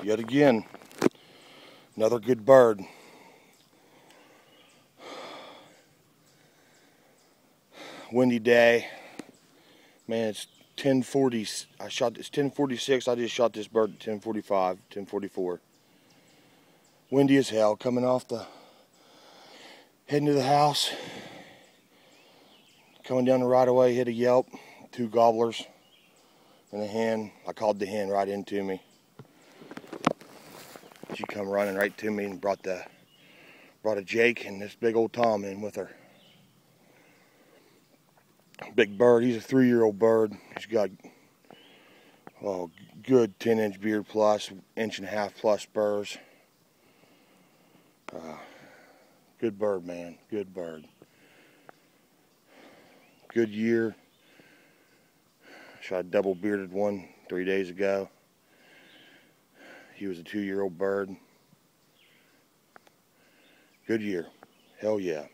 Yet again, another good bird. Windy day. Man, it's 10:40. It's 10:46. I just shot this bird at 10:45, 10:44. Windy as hell. Heading to the house. Coming down the right of way, hit a yelp, 2 gobblers, and a hen. I called the hen right into me. She come running right to me and brought a Jake and this big old Tom in with her. Big bird. He's a 3-year-old bird. He's got good 10-inch beard plus, 1.5 inch plus spurs. Good bird, man. Good bird. Good year. Shot a double bearded one 3 days ago. He was a 2-year-old bird. Good year. Hell yeah.